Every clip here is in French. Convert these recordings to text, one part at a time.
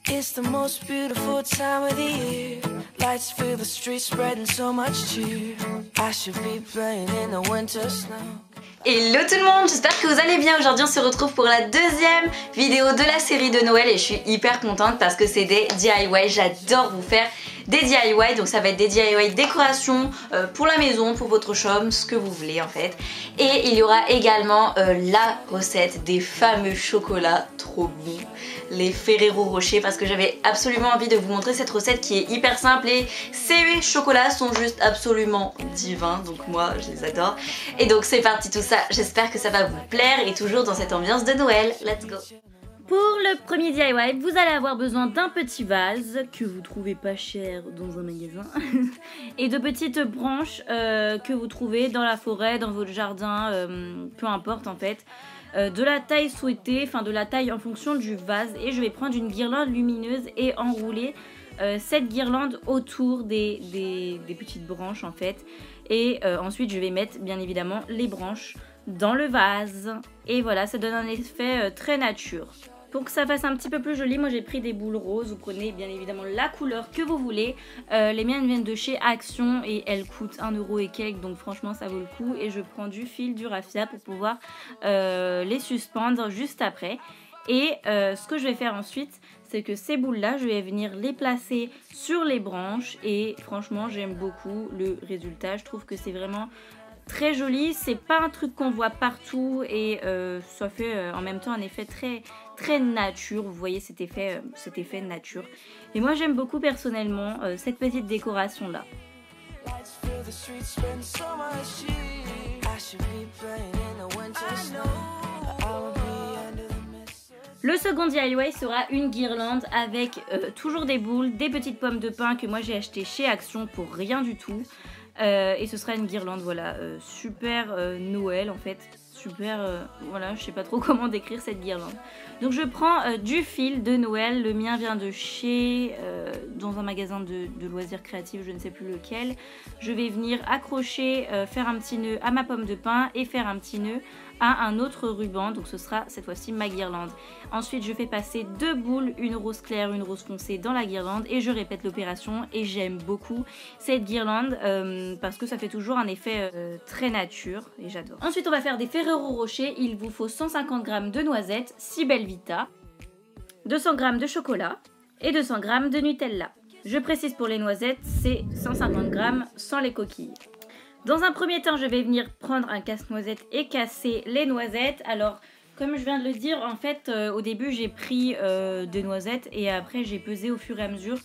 It's the most beautiful time of the year. Lights fill the streets, spreading so much cheer. I should be playing in the winter snow. Hello tout le monde, j'espère que vous allez bien. Aujourd'hui on se retrouve pour la deuxième vidéo de la série de Noël et je suis hyper contente parce que c'est des DIY. J'adore vous faire des DIY, donc ça va être des DIY décoration pour la maison, pour votre chambre, ce que vous voulez en fait. Et il y aura également la recette des fameux chocolats trop bons, les Ferrero Rocher, parce que j'avais absolument envie de vous montrer cette recette qui est hyper simple et ces chocolats sont juste absolument divins, donc moi je les adore. Et donc c'est parti tout ça, j'espère que ça va vous plaire et toujours dans cette ambiance de Noël. Let's go! Pour le premier DIY, vous allez avoir besoin d'un petit vase que vous trouvez pas cher dans un magasin et de petites branches que vous trouvez dans la forêt, dans votre jardin, peu importe en fait. De la taille souhaitée, enfin de la taille en fonction du vase, et je vais prendre une guirlande lumineuse et enrouler cette guirlande autour des petites branches en fait. Et ensuite je vais mettre bien évidemment les branches dans le vase et voilà, ça donne un effet très nature. Pour que ça fasse un petit peu plus joli, moi j'ai pris des boules roses, vous prenez bien évidemment la couleur que vous voulez. Les miennes viennent de chez Action et elles coûtent 1€ et quelques, donc franchement ça vaut le coup. Et je prends du fil, du raffia pour pouvoir les suspendre juste après. Et ce que je vais faire ensuite, c'est que ces boules là, je vais venir les placer sur les branches. Et franchement j'aime beaucoup le résultat, je trouve que c'est vraiment très joli, c'est pas un truc qu'on voit partout et ça fait en même temps un effet très nature, vous voyez cet effet nature. Et moi j'aime beaucoup personnellement cette petite décoration là. Le second DIY sera une guirlande avec toujours des boules, des petites pommes de pin que moi j'ai acheté chez Action pour rien du tout. Et ce sera une guirlande, voilà, super Noël en fait, super, voilà, je sais pas trop comment décrire cette guirlande. Donc je prends du fil de Noël, le mien vient de chez, dans un magasin de loisirs créatifs, je ne sais plus lequel. Je vais venir accrocher, faire un petit nœud à ma pomme de pin et faire un petit nœud à un autre ruban, donc ce sera cette fois-ci ma guirlande. Ensuite je fais passer deux boules, une rose claire, une rose foncée dans la guirlande et je répète l'opération et j'aime beaucoup cette guirlande parce que ça fait toujours un effet très nature et j'adore. Ensuite on va faire des Ferrero Rocher, il vous faut 150 g de noisettes, 6 Belvita, 200 g de chocolat et 200 g de Nutella. Je précise pour les noisettes, c'est 150 g sans les coquilles. Dans un premier temps, je vais venir prendre un casse-noisette et casser les noisettes. Alors, comme je viens de le dire, en fait, au début, j'ai pris des noisettes et après, j'ai pesé au fur et à mesure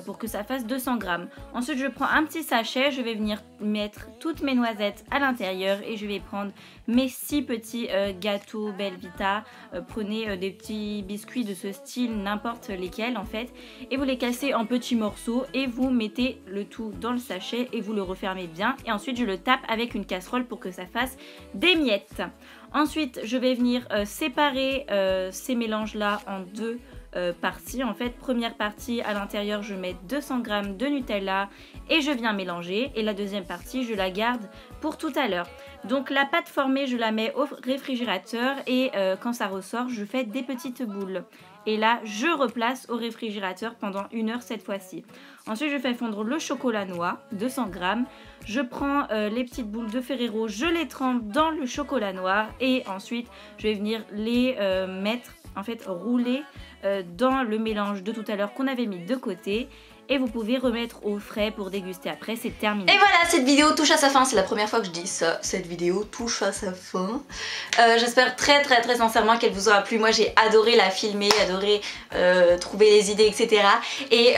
pour que ça fasse 200 g. Ensuite, je prends un petit sachet, je vais venir mettre toutes mes noisettes à l'intérieur et je vais prendre mes 6 petits gâteaux Belvita. Prenez des petits biscuits de ce style, n'importe lesquels en fait, et vous les cassez en petits morceaux et vous mettez le tout dans le sachet et vous le refermez bien. Et ensuite, je le tape avec une casserole pour que ça fasse des miettes. Ensuite, je vais venir séparer ces mélanges-là en deux parties. En fait, première partie, à l'intérieur, je mets 200 g de Nutella et je viens mélanger. Et la deuxième partie, je la garde pour tout à l'heure. Donc la pâte formée, je la mets au réfrigérateur et quand ça ressort, je fais des petites boules. Et là, je replace au réfrigérateur pendant 1 heure cette fois-ci. Ensuite, je fais fondre le chocolat noix, 200 g. Je prends les petites boules de Ferrero, je les trempe dans le chocolat noir. Et ensuite, je vais venir les mettre, en fait, rouler dans le mélange de tout à l'heure qu'on avait mis de côté. Et vous pouvez remettre au frais pour déguster après, c'est terminé. Et voilà, cette vidéo touche à sa fin, c'est la première fois que je dis ça, cette vidéo touche à sa fin. J'espère très sincèrement qu'elle vous aura plu. Moi j'ai adoré la filmer, adoré trouver les idées, etc. Et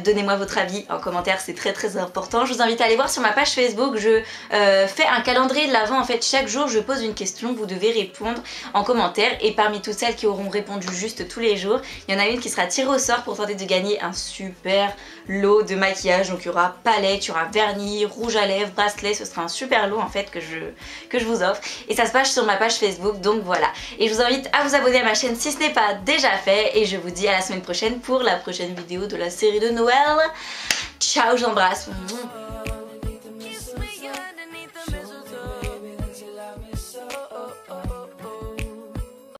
donnez-moi votre avis en commentaire, c'est très important. Je vous invite à aller voir sur ma page Facebook, je fais un calendrier de l'Avent. En fait, chaque jour je pose une question, vous devez répondre en commentaire. Et parmi toutes celles qui auront répondu juste tous les jours, il y en a une qui sera tirée au sort pour tenter de gagner un super lot de maquillage. Donc il y aura palette, il y aura vernis, rouge à lèvres, bracelet, ce sera un super lot en fait que je vous offre. Et ça se passe sur ma page Facebook, donc voilà. Et je vous invite à vous abonner à ma chaîne si ce n'est pas déjà fait. Et je vous dis à la semaine prochaine pour la prochaine vidéo de la série de Noël. Ciao, j'embrasse.